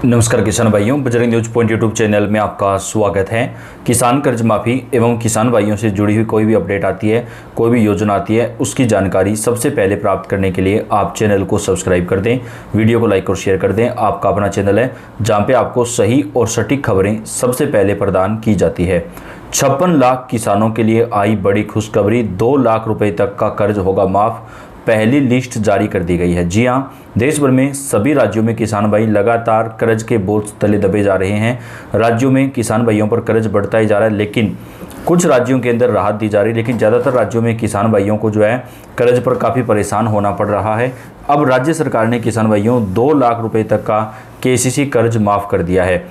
नमस्कार किसान भाइयों, Bajrang news point YouTube channel में आपका स्वागत है। किसान कर्ज माफ़ी एवं किसान भाइयों से जुड़ी हुई कोई भी अपडेट आती है, कोई भी योजना आती है, उसकी जानकारी सबसे पहले प्राप्त करने के लिए आप चैनल को सब्सक्राइब कर दें, वीडियो को लाइक और शेयर कर दें। आपका अपना चैनल है जहाँ पे आपको सही और सटीक खबरें सबसे पहले प्रदान की जाती है। 56 लाख किसानों के लिए आई बड़ी खुशखबरी, 2 लाख रुपये तक का कर्ज होगा माफ़। पहली लिस्ट जारी कर दी गई है। जी हां, देश भर में सभी राज्यों में किसान भाई लगातार कर्ज के बोझ तले दबे जा रहे हैं। राज्यों में किसान भाइयों पर कर्ज बढ़ता ही जा रहा है, लेकिन कुछ राज्यों के अंदर राहत दी जा रही है, लेकिन ज़्यादातर राज्यों में किसान भाइयों को जो है कर्ज पर काफ़ी परेशान होना पड़ रहा है। अब राज्य सरकार ने किसान भाइयों 2 लाख रुपये तक का केसीसी कर्ज माफ़ कर दिया है।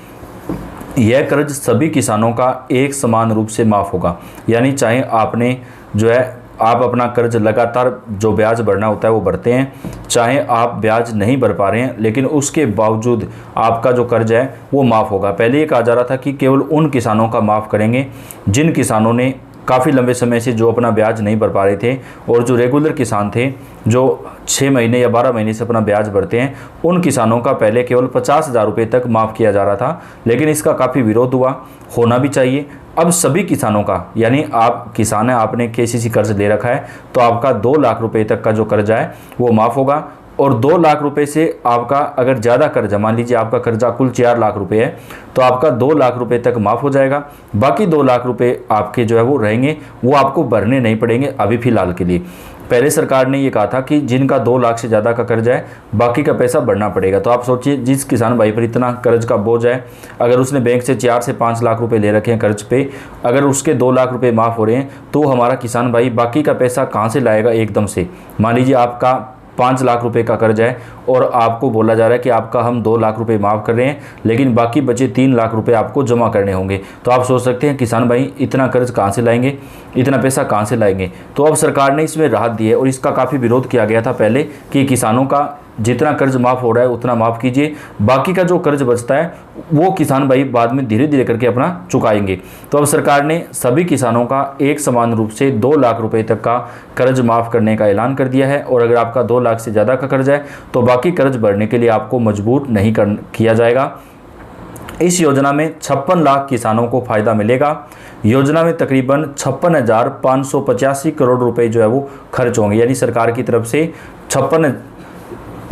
यह कर्ज सभी किसानों का एक समान रूप से माफ़ होगा, यानी चाहे आपने जो है आप अपना कर्ज लगातार जो ब्याज भरना होता है वो भरते हैं, चाहे आप ब्याज नहीं भर पा रहे हैं लेकिन उसके बावजूद आपका जो कर्ज है वो माफ़ होगा। पहले ये कहा जा रहा था कि केवल उन किसानों का माफ़ करेंगे जिन किसानों ने काफ़ी लंबे समय से जो अपना ब्याज नहीं भर पा रहे थे, और जो रेगुलर किसान थे जो 6 महीने या 12 महीने से अपना ब्याज भरते हैं, उन किसानों का पहले केवल 50,000 रुपये तक माफ़ किया जा रहा था, लेकिन इसका काफ़ी विरोध हुआ। होना भी चाहिए। अब सभी किसानों का, यानी आप किसान हैं, आपने केसीसी कर्ज ले रखा है तो आपका 2 लाख रुपये तक का जो कर्जा है वो माफ़ होगा। और 2 लाख रुपए से आपका अगर ज़्यादा कर्जा, मान लीजिए आपका कर्जा कुल 4 लाख रुपए है, तो आपका 2 लाख रुपए तक माफ़ हो जाएगा। बाकी 2 लाख रुपए आपके जो है वो रहेंगे, वो आपको भरने नहीं पड़ेंगे अभी फ़िलहाल के लिए। पहले सरकार ने ये कहा था कि जिनका 2 लाख से ज़्यादा का कर्जा है बाकी का पैसा भरना पड़ेगा। तो आप सोचिए, जिस किसान भाई पर इतना कर्ज का बोझ है, अगर उसने बैंक से 4 से 5 लाख रुपए ले रखे हैं कर्ज पे, अगर उसके 2 लाख रुपए माफ़ हो रहे हैं तो हमारा किसान भाई बाकी का पैसा कहाँ से लाएगा एकदम से। मान लीजिए आपका 5 लाख रुपए का कर्ज है और आपको बोला जा रहा है कि आपका हम 2 लाख रुपए माफ़ कर रहे हैं, लेकिन बाकी बचे 3 लाख रुपए आपको जमा करने होंगे। तो आप सोच सकते हैं किसान भाई इतना कर्ज कहाँ से लाएंगे, इतना पैसा कहाँ से लाएंगे। तो अब सरकार ने इसमें राहत दी है, और इसका काफ़ी विरोध किया गया था पहले कि किसानों का जितना कर्ज माफ़ हो रहा है उतना माफ़ कीजिए, बाकी का जो कर्ज बचता है वो किसान भाई बाद में धीरे धीरे करके अपना चुकाएंगे। तो अब सरकार ने सभी किसानों का एक समान रूप से 2 लाख रुपए तक का कर्ज माफ़ करने का ऐलान कर दिया है। और अगर आपका 2 लाख से ज़्यादा का कर्ज है तो बाकी कर्ज भरने के लिए आपको मजबूर नहीं किया जाएगा। इस योजना में 56 लाख किसानों को फ़ायदा मिलेगा। योजना में तकरीबन 56,585 करोड़ रुपए जो है वो खर्च होंगे, यानी सरकार की तरफ से 56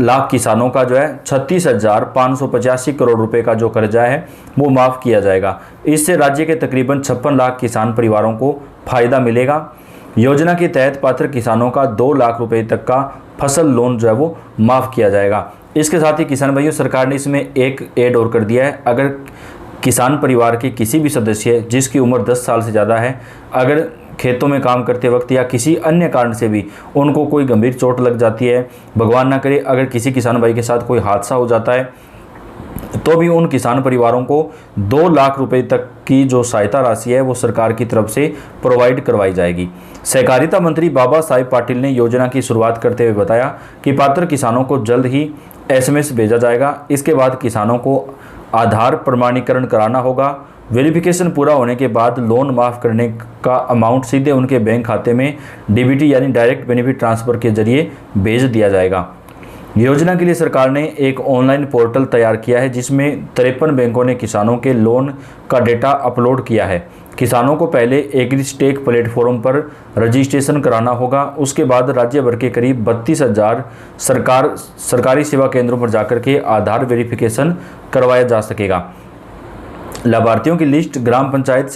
लाख किसानों का जो है 36,585 करोड़ रुपए का जो कर्जा है वो माफ़ किया जाएगा। इससे राज्य के तकरीबन 56 लाख किसान परिवारों को फ़ायदा मिलेगा। योजना के तहत पात्र किसानों का 2 लाख रुपए तक का फसल लोन जो है वो माफ़ किया जाएगा। इसके साथ ही किसान भाइयों, सरकार ने इसमें एक ऐड और कर दिया है। अगर किसान परिवार के किसी भी सदस्य जिसकी उम्र 10 साल से ज़्यादा है, अगर खेतों में काम करते वक्त या किसी अन्य कारण से भी उनको कोई गंभीर चोट लग जाती है, भगवान ना करे अगर किसी किसान भाई के साथ कोई हादसा हो जाता है, तो भी उन किसान परिवारों को 2 लाख रुपए तक की जो सहायता राशि है वो सरकार की तरफ से प्रोवाइड करवाई जाएगी। सहकारिता मंत्री बाबा साहेब पाटिल ने योजना की शुरुआत करते हुए बताया कि पात्र किसानों को जल्द ही SMS भेजा जाएगा। इसके बाद किसानों को आधार प्रमाणीकरण कराना होगा। वेरिफिकेशन पूरा होने के बाद लोन माफ़ करने का अमाउंट सीधे उनके बैंक खाते में DBT यानी डायरेक्ट बेनिफिट ट्रांसफ़र के जरिए भेज दिया जाएगा। योजना के लिए सरकार ने एक ऑनलाइन पोर्टल तैयार किया है जिसमें 53 बैंकों ने किसानों के लोन का डेटा अपलोड किया है। किसानों को पहले एग्रीस्टेक प्लेटफॉर्म पर रजिस्ट्रेशन कराना होगा। उसके बाद राज्य भर के करीब 32,000 सरकारी सेवा केंद्रों पर जाकर के आधार वेरिफिकेशन करवाया जा सकेगा। लाभार्थियों की लिस्ट ग्राम पंचायत,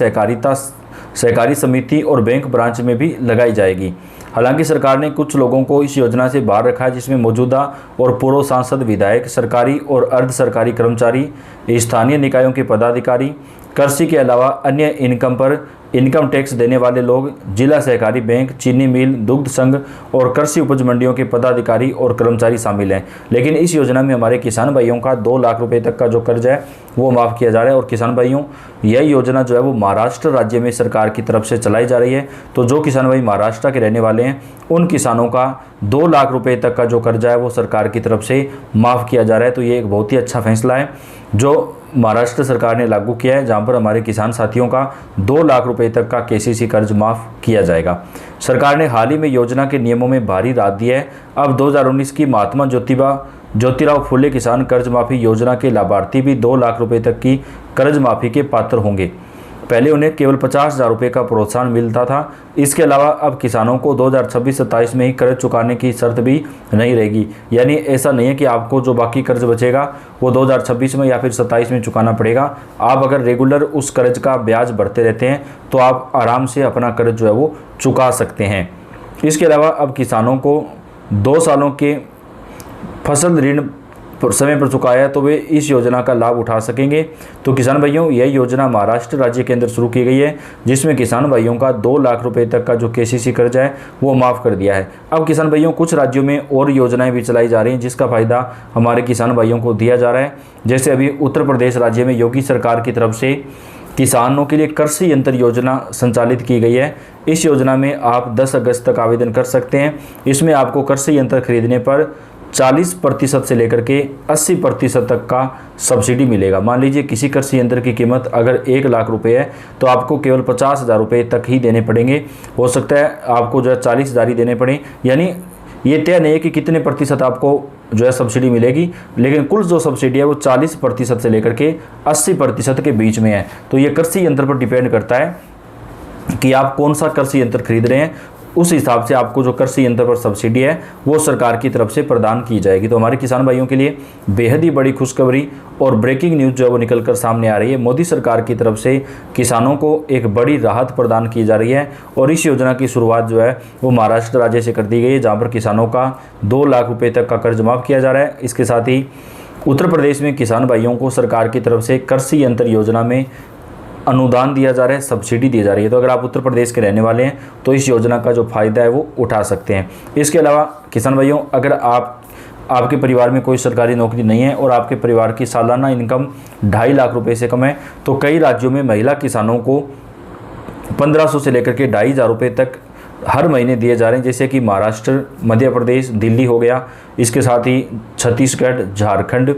सहकारी समिति और बैंक ब्रांच में भी लगाई जाएगी। हालांकि सरकार ने कुछ लोगों को इस योजना से बाहर रखा है, जिसमें मौजूदा और पूर्व सांसद, विधायक, सरकारी और अर्ध सरकारी कर्मचारी, स्थानीय निकायों के पदाधिकारी, कृषि के अलावा अन्य इनकम पर इनकम टैक्स देने वाले लोग, जिला सहकारी बैंक, चीनी मिल, दुग्ध संघ और कृषि उपज मंडियों के पदाधिकारी और कर्मचारी शामिल हैं। लेकिन इस योजना में हमारे किसान भाइयों का 2 लाख रुपए तक का जो कर्ज है वो माफ़ किया जा रहा है। और किसान भाइयों, यह योजना जो है वो महाराष्ट्र राज्य में सरकार की तरफ से चलाई जा रही है। तो जो किसान भाई महाराष्ट्र के रहने वाले हैं उन किसानों का 2 लाख रुपए तक का जो कर्जा है वो सरकार की तरफ से माफ़ किया जा रहा है। तो ये एक बहुत ही अच्छा फैसला है जो महाराष्ट्र सरकार ने लागू किया है, जहां पर हमारे किसान साथियों का 2 लाख रुपए तक का केसीसी कर्ज माफ़ किया जाएगा। सरकार ने हाल ही में योजना के नियमों में भारी राहत दी है। अब 2019 की महात्मा ज्योतिबा ज्योतिराव फुले किसान कर्ज माफी योजना के लाभार्थी भी 2 लाख रुपए तक की कर्ज माफी के पात्र होंगे। पहले उन्हें केवल 50,000 रुपये का प्रोत्साहन मिलता था। इसके अलावा अब किसानों को 2026-27 में ही कर्ज चुकाने की शर्त भी नहीं रहेगी। यानी ऐसा नहीं है कि आपको जो बाकी कर्ज बचेगा वो 2026 में या फिर 27 में चुकाना पड़ेगा। आप अगर रेगुलर उस कर्ज का ब्याज भरते रहते हैं तो आप आराम से अपना कर्ज जो है वो चुका सकते हैं। इसके अलावा अब किसानों को 2 सालों के फसल ऋण समय पर चुकाया तो वे इस योजना का लाभ उठा सकेंगे। तो किसान भाइयों, यह योजना महाराष्ट्र राज्य के अंदर शुरू की गई है, जिसमें किसान भाइयों का 2 लाख रुपए तक का जो केसीसी कर्ज है वो माफ़ कर दिया है। अब किसान भाइयों, कुछ राज्यों में और योजनाएं भी चलाई जा रही हैं जिसका फ़ायदा हमारे किसान भाइयों को दिया जा रहा है। जैसे अभी उत्तर प्रदेश राज्य में योगी सरकार की तरफ से किसानों के लिए कृषि यंत्र योजना संचालित की गई है। इस योजना में आप 10 अगस्त तक आवेदन कर सकते हैं। इसमें आपको कृषि यंत्र खरीदने पर 40% से लेकर के 80% तक का सब्सिडी मिलेगा। मान लीजिए किसी कृषि यंत्र की कीमत अगर 1 लाख रुपए है तो आपको केवल 50,000 रुपये तक ही देने पड़ेंगे। हो सकता है आपको जो है 40,000 ही देने पड़े। यानी ये तय नहीं है कि कितने प्रतिशत आपको जो है सब्सिडी मिलेगी, लेकिन कुल जो सब्सिडी है वो 40% से लेकर के 80% के बीच में है। तो ये कृषि यंत्र पर डिपेंड करता है कि आप कौन सा कृषि यंत्र खरीद रहे हैं, उस हिसाब से आपको जो कृषि यंत्र पर सब्सिडी है वो सरकार की तरफ से प्रदान की जाएगी। तो हमारे किसान भाइयों के लिए बेहद ही बड़ी खुशखबरी और ब्रेकिंग न्यूज़ जो है वो निकल कर सामने आ रही है। मोदी सरकार की तरफ से किसानों को एक बड़ी राहत प्रदान की जा रही है और इस योजना की शुरुआत जो है वो महाराष्ट्र राज्य से कर दी गई है, जहाँ पर किसानों का 2 लाख रुपये तक का कर्ज माफ़ किया जा रहा है। इसके साथ ही उत्तर प्रदेश में किसान भाइयों को सरकार की तरफ से कृषि यंत्र योजना में अनुदान दिया जा रहा है, सब्सिडी दी जा रही है। तो अगर आप उत्तर प्रदेश के रहने वाले हैं तो इस योजना का जो फ़ायदा है वो उठा सकते हैं। इसके अलावा किसान भाइयों, अगर आपके परिवार में कोई सरकारी नौकरी नहीं है और आपके परिवार की सालाना इनकम 2.5 लाख रुपए से कम है तो कई राज्यों में महिला किसानों को 1500 से लेकर के 2,500 रुपये तक हर महीने दिए जा रहे हैं। जैसे कि महाराष्ट्र, मध्य प्रदेश, दिल्ली हो गया, इसके साथ ही छत्तीसगढ़, झारखंड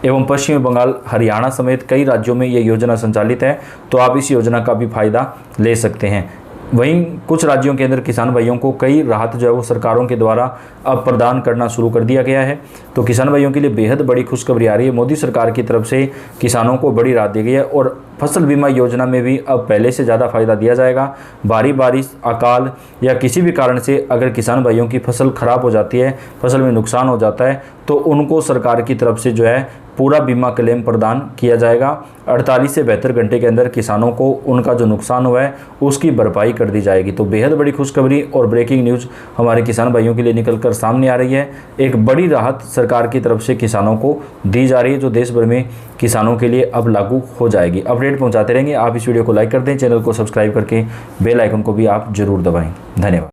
एवं पश्चिम बंगाल, हरियाणा समेत कई राज्यों में ये योजना संचालित है। तो आप इस योजना का भी फ़ायदा ले सकते हैं। वहीं कुछ राज्यों के अंदर किसान भाइयों को कई राहत जो है वो सरकारों के द्वारा अब प्रदान करना शुरू कर दिया गया है। तो किसान भाइयों के लिए बेहद बड़ी खुशखबरी आ रही है। मोदी सरकार की तरफ से किसानों को बड़ी राहत दी गई है और फसल बीमा योजना में भी अब पहले से ज़्यादा फ़ायदा दिया जाएगा। भारी बारिश, अकाल या किसी भी कारण से अगर किसान भाइयों की फसल ख़राब हो जाती है, फसल में नुकसान हो जाता है, तो उनको सरकार की तरफ से जो है पूरा बीमा क्लेम प्रदान किया जाएगा। 48 से 72 घंटे के अंदर किसानों को उनका जो नुकसान हुआ है उसकी भरपाई कर दी जाएगी। तो बेहद बड़ी खुशखबरी और ब्रेकिंग न्यूज़ हमारे किसान भाइयों के लिए निकल कर सामने आ रही है। एक बड़ी राहत सरकार की तरफ से किसानों को दी जा रही है, जो देश भर में किसानों के लिए अब लागू हो जाएगी। अपडेट पहुँचाते रहेंगे। आप इस वीडियो को लाइक कर दें, चैनल को सब्सक्राइब करके बेल आइकन को भी आप जरूर दबाएँ। धन्यवाद।